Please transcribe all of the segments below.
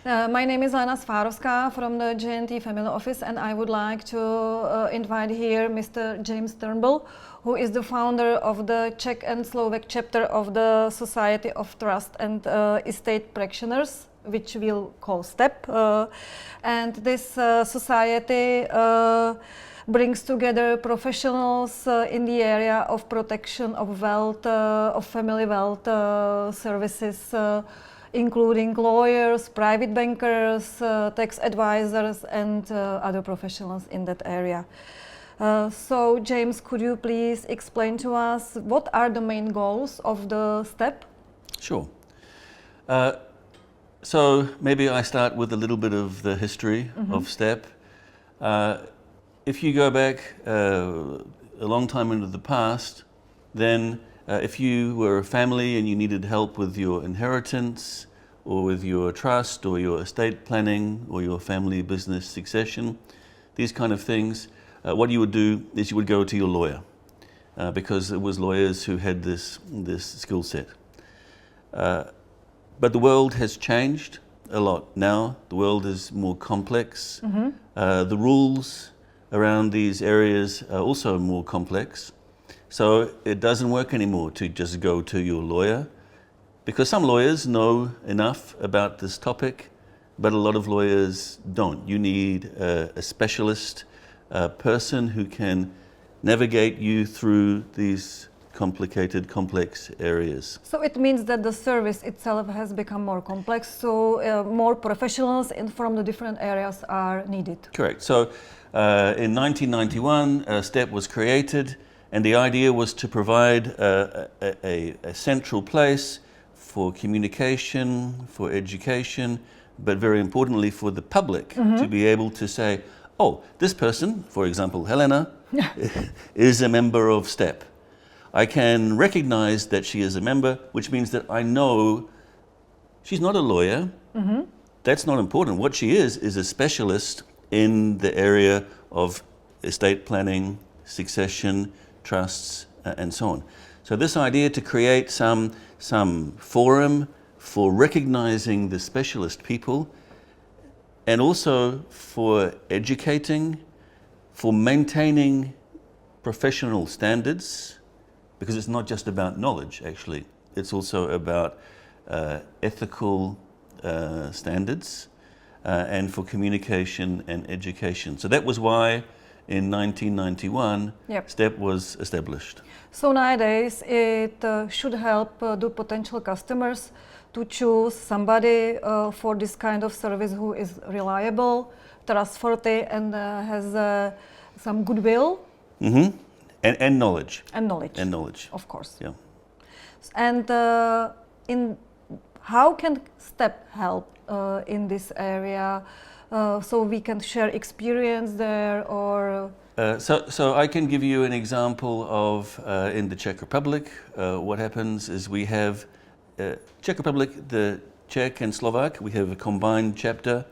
My name is Helena Svárovská from the J&T Family Office, and I would like to invite here Mr. James Turnbull, who is the founder of the Czech and Slovak chapter of the Society of Trust and Estate Practitioners, which we'll call STEP. And this society brings together professionals in the area of protection of wealth, of family wealth services, including lawyers, private bankers, tax advisors, and other professionals in that area. So, James, could you please explain to us what are the main goals of the STEP? Sure. So maybe I start with a little bit of the history of STEP. If you go back a long time into the past, then if you were a family and you needed help with your inheritance or with your trust or your estate planning or your family business succession, these kind of things, what you would do is you would go to your lawyer because it was lawyers who had this skill set. But the world has changed a lot now. The world is more complex. The rules around these areas are also more complex. So it doesn't work anymore to just go to your lawyer, because some lawyers know enough about this topic, but a lot of lawyers don't. You need a specialist, a person who can navigate you through these complicated, complex areas. So it means that the service itself has become more complex, so more professionals from the different areas are needed. Correct. So in 1991, STEP was created, and the idea was to provide a central place for communication, for education, but very importantly for the public to be able to say, oh, this person, for example, Helena, is a member of STEP. I can recognize that she is a member, which means that I know she's not a lawyer. That's not important. What she is a specialist in the area of estate planning, succession, trusts, and so on. So this idea to create some forum for recognizing the specialist people, and also for educating, for maintaining professional standards, because it's not just about knowledge, actually. It's also about ethical standards and for communication and education. So that was why in 1991 STEP was established. So nowadays it should help the potential customers to choose somebody for this kind of service who is reliable, trustworthy, and has some goodwill. And knowledge. And knowledge. And knowledge. Of course. Yeah. And in how can STEP help in this area? So we can share experience there, or so I can give you an example of in the Czech Republic. What happens is we have Czech Republic, the Czech and Slovak. We have a combined chapter.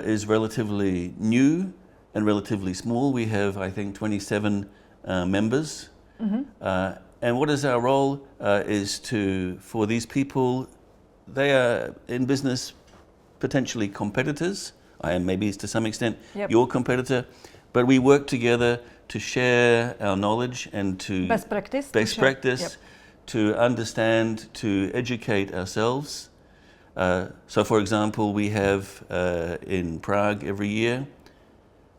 Is relatively new and relatively small. We have, I think, 27 members. And what is our role is for these people, they are in business potentially competitors. I am maybe to some extent your competitor, but we work together to share our knowledge and to best practice, to understand, to educate ourselves. So for example, we have in Prague every year,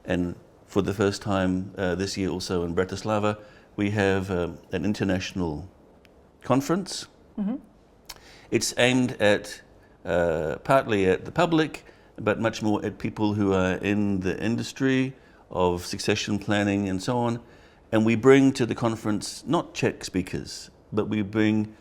and for the first time this year also in Bratislava, we have an international conference. It's aimed at partly at the public, but much more at people who are in the industry of succession planning and so on. And we bring to the conference not Czech speakers, but we bring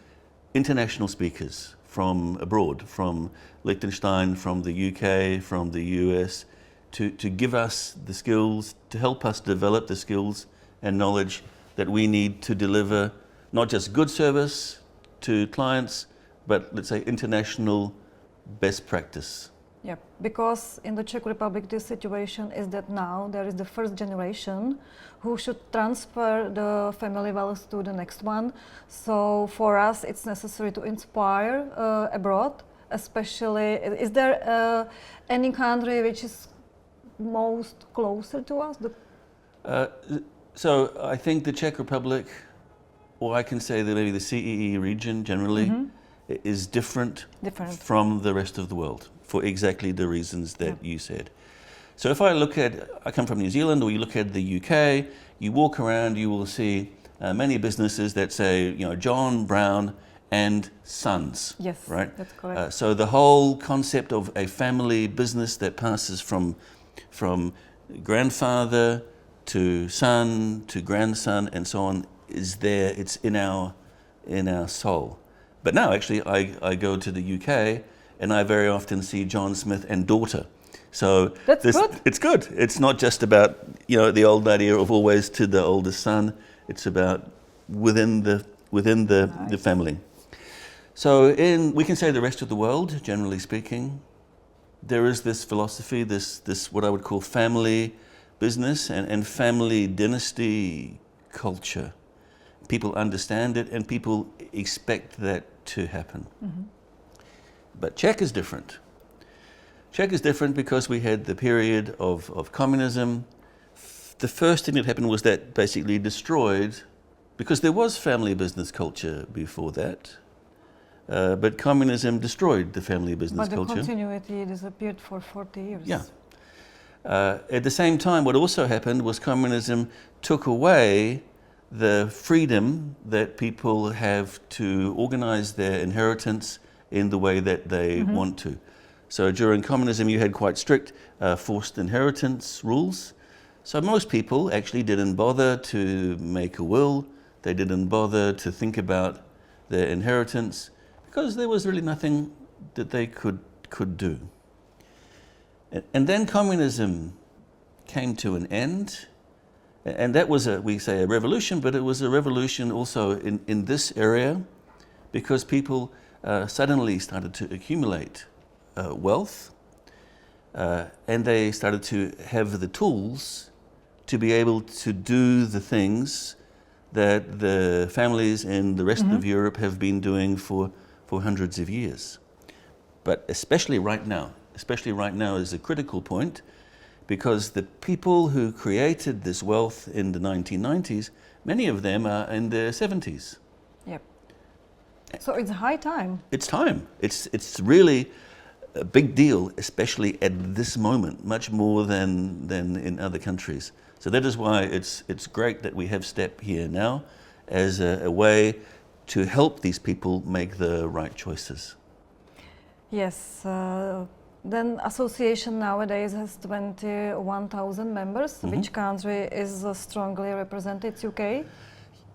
international speakers from abroad, from Liechtenstein, from the UK, from the US, to give us the skills, to help us develop the skills and knowledge that we need to deliver not just good service to clients, but let's say international best practice. Yeah, because in the Czech Republic the situation is that now there is the first generation who should transfer the family wealth to the next one. So for us it's necessary to inspire abroad especially, is there any country which is most closer to us? So I think the Czech Republic, or I can say that maybe the CEE region generally, is different from the rest of the world for exactly the reasons that you said. So if I come from New Zealand, or you look at the UK, you walk around, you will see many businesses that say, John Brown and Sons. Yes, right? That's correct. So the whole concept of a family business that passes from grandfather to son to grandson and so on is there. It's in our soul. But now actually I go to the UK and I very often see John Smith and daughter. So good. It's good. It's not just about the old idea of always to the oldest son. It's about within the family. So we can say the rest of the world, generally speaking, there is this philosophy, this what I would call family business and family dynasty culture. People understand it and people expect that to happen. Mm-hmm. But Czech is different. Czech is different because we had the period of communism. The first thing that happened was that basically destroyed, because there was family business culture before that, but communism destroyed the family business culture. But the continuity disappeared for 40 years. Yeah. At the same time, what also happened was communism took away the freedom that people have to organize their inheritance in the way that they want to. So during communism, you had quite strict forced inheritance rules. So most people actually didn't bother to make a will. They didn't bother to think about their inheritance because there was really nothing that they could do. And then communism came to an end. And that was we say a revolution, but it was a revolution also in this area because people suddenly started to accumulate wealth and they started to have the tools to be able to do the things that the families in the rest of Europe have been doing for hundreds of years. But especially right now is a critical point because the people who created this wealth in the 1990s, many of them are in their 70s. Yep. So it's high time. It's time. It's really a big deal, especially at this moment, much more than in other countries. So that is why it's great that we have STEP here now as a way to help these people make the right choices. Yes. Then association nowadays has 21,000 members. Which country is strongly represented? It's UK?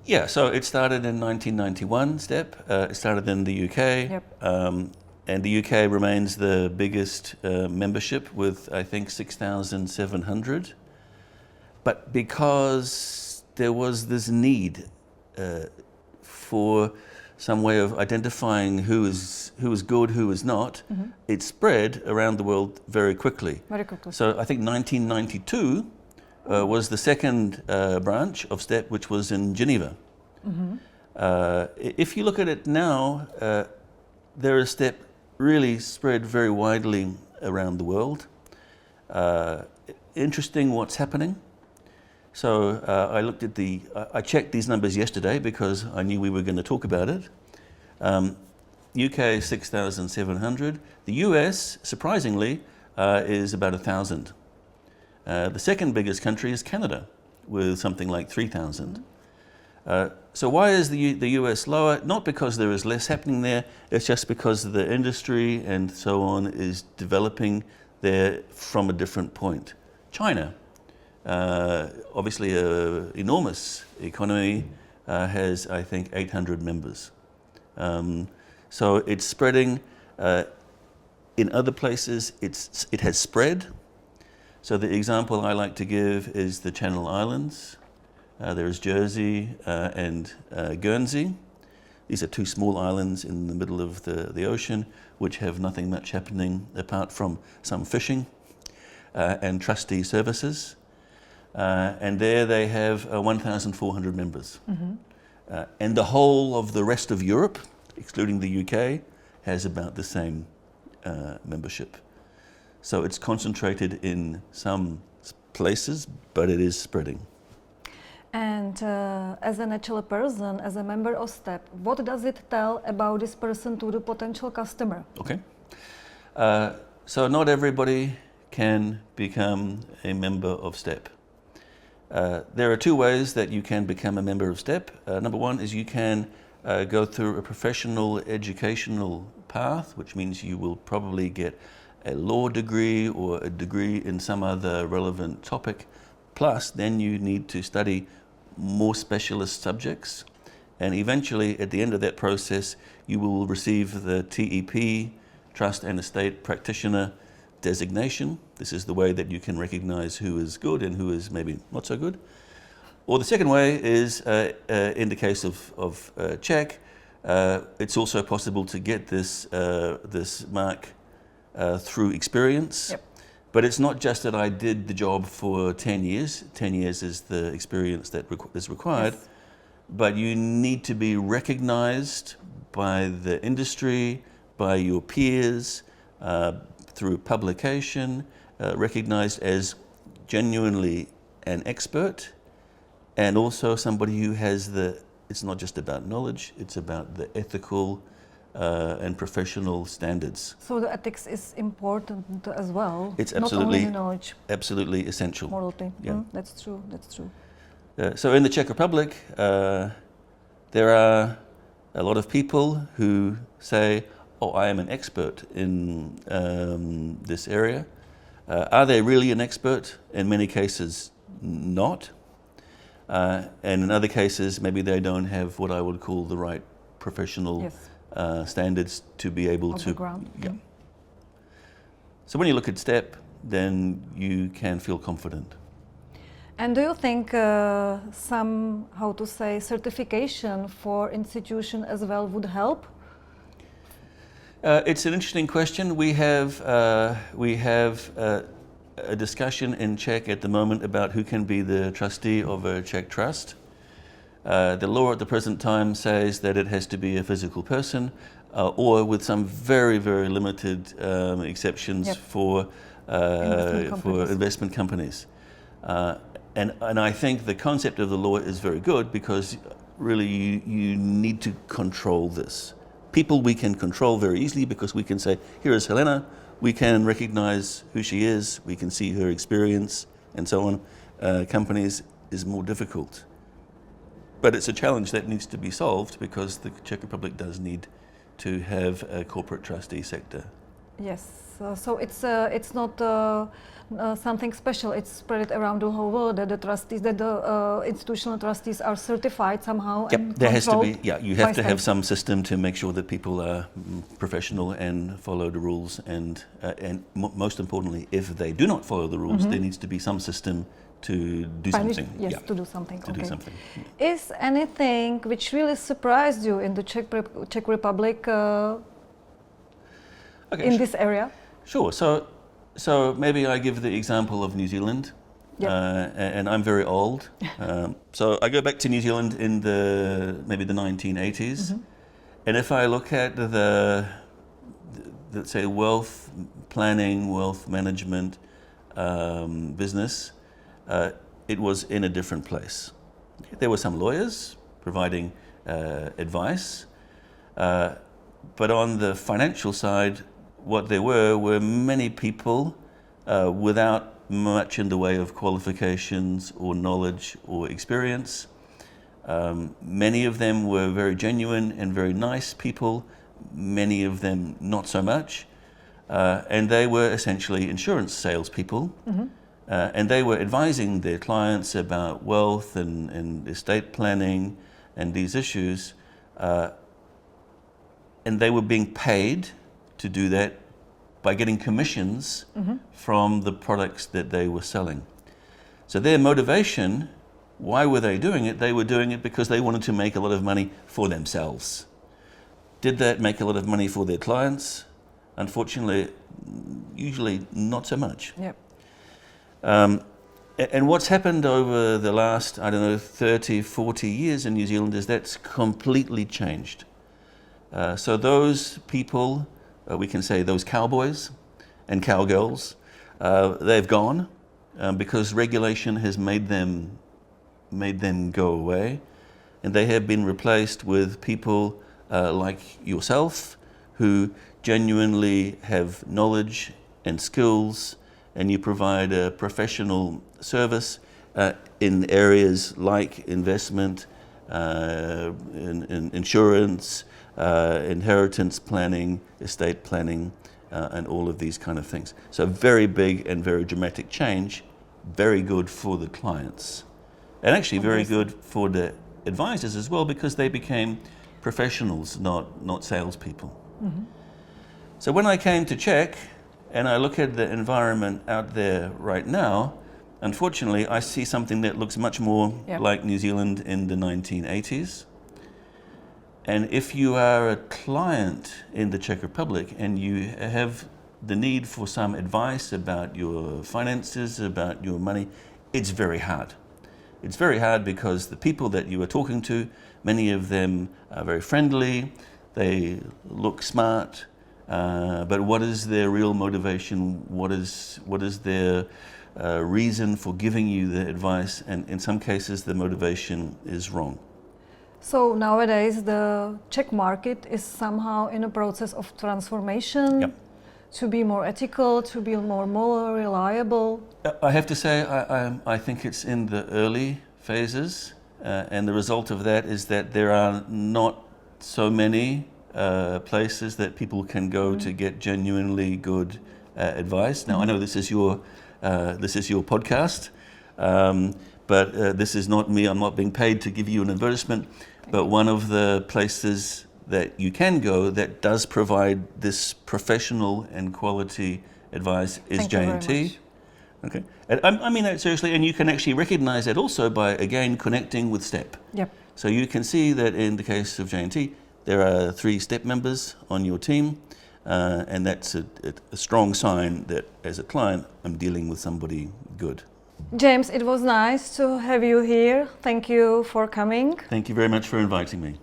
Yeah, so it started in 1991, STEP. It started in the UK. Yep. And the UK remains the biggest membership with, I think, 6,700. But because there was this need for some way of identifying who is good, who is not, it spread around the world very quickly. Very quickly. So I think 1992 was the second branch of STEP, which was in Geneva. If you look at it now, there is STEP really spread very widely around the world. Interesting what's happening. So I checked these numbers yesterday because I knew we were going to talk about it. UK 6,700. The US, surprisingly, is about 1,000. The second biggest country is Canada, with something like 3,000. So why is the US lower? Not because there is less happening there, it's just because the industry and so on is developing there from a different point. China, obviously an enormous economy, has, I think, 800 members. So it's spreading. In other places, it has spread. So the example I like to give is the Channel Islands. There's Jersey and Guernsey. These are two small islands in the middle of the ocean, which have nothing much happening apart from some fishing and trustee services. And there they have 1,400 members. And the whole of the rest of Europe, excluding the UK, has about the same membership. So it's concentrated in some places, but it is spreading. And as a natural person, as a member of STEP, what does it tell about this person to the potential customer? Okay. So not everybody can become a member of STEP. There are two ways that you can become a member of STEP. Number one is you can go through a professional educational path, which means you will probably get a law degree or a degree in some other relevant topic. Plus, then you need to study more specialist subjects. And eventually, at the end of that process, you will receive the TEP, Trust and Estate Practitioner designation. This is the way that you can recognize who is good and who is maybe not so good. Or the second way is, in the case of Czech, it's also possible to get this mark through experience. Yep. But it's not just that I did the job for 10 years. 10 years is the experience that is required. Yes. But you need to be recognized by the industry, by your peers, through publication, recognized as genuinely an expert, and also somebody who has it's not just about knowledge, it's about the ethical and professional standards. So the ethics is important as well. It's not absolutely, only the knowledge, absolutely essential. morality. Yeah. That's true. That's true. So in the Czech Republic, there are a lot of people who say, "Oh, I am an expert in this area." Are they really an expert? In many cases, not. And in other cases, maybe they don't have what I would call the right professional Yes. Standards to be able Of to. the ground. Yeah. So when you look at STEP, then you can feel confident. And do you think some, how to say, certification for institution as well would help? It's an interesting question. We have a discussion in Czech at the moment about who can be the trustee of a Czech trust. The law at the present time says that it has to be a physical person, or with some very, very limited exceptions. Yep. For investment companies. And I think the concept of the law is very good, because really you need to control this. People we can control very easily, because we can say, here is Helena, we can recognize who she is, we can see her experience, and so on. Companies is more difficult. But it's a challenge that needs to be solved, because the Czech Republic does need to have a corporate trustee sector. Yes. So it's not something special. It's spread around the whole world that the trustees, that the institutional trustees are certified somehow. Yep, and there has to be. controlled Yeah, you have by to have STEP. some system to make sure that people are professional and follow the rules. And most importantly, if they do not follow the rules, there needs to be some system to do something. Yes, Yeah, to do something. to okay. do something. Is anything which really surprised you in the Czech Republic Okay, in this area? sure. So maybe I give the example of New Zealand. Yep. And I'm very old. So I go back to New Zealand in maybe the 1980s. And if I look at let's say, wealth planning, wealth management business, it was in a different place. There were some lawyers providing advice, but on the financial side, what there were many people without much in the way of qualifications or knowledge or experience. Many of them were very genuine and very nice people, many of them not so much. And they were essentially insurance salespeople. And they were advising their clients about wealth and estate planning and these issues. And they were being paid to do that by getting commissions from the products that they were selling. So their motivation, why were they doing it? They were doing it because they wanted to make a lot of money for themselves. Did that make a lot of money for their clients? Unfortunately, usually not so much. Yep. And what's happened over the last, 30, 40 years in New Zealand is that's completely changed. So those people we can say those cowboys and cowgirls, they've gone because regulation has made them go away, and they have been replaced with people like yourself who genuinely have knowledge and skills, and you provide a professional service in areas like investment, in insurance, inheritance planning, estate planning, and all of these kind of things. So very big and very dramatic change, very good for the clients. And actually very good for the advisors as well, because they became professionals, not salespeople. Mm-hmm. So when I came to Czech, and I look at the environment out there right now, unfortunately, I see something that looks much more like New Zealand in the 1980s. And if you are a client in the Czech Republic and you have the need for some advice about your finances, about your money, it's very hard. It's very hard because the people that you are talking to, many of them are very friendly, they look smart, but what is their real motivation? What is their reason for giving you the advice? And in some cases, the motivation is wrong. So nowadays, the Czech market is somehow in a process of transformation. To be more ethical, to be more reliable. I have to say, I think it's in the early phases, and the result of that is that there are not so many places that people can go to get genuinely good advice. Now, I know this is your podcast, but this is not me. I'm not being paid to give you an advertisement. But one of the places that you can go that does provide this professional and quality advice is J&T. Okay, and I mean that seriously, and you can actually recognize that also by, again, connecting with STEP. Yep. So you can see that in the case of J&T, there are 3 STEP members on your team, and that's a strong sign that as a client, I'm dealing with somebody good. James, it was nice to have you here. Thank you for coming. Thank you very much for inviting me.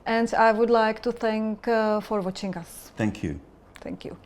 And I would like to thank for watching us. Thank you. Thank you.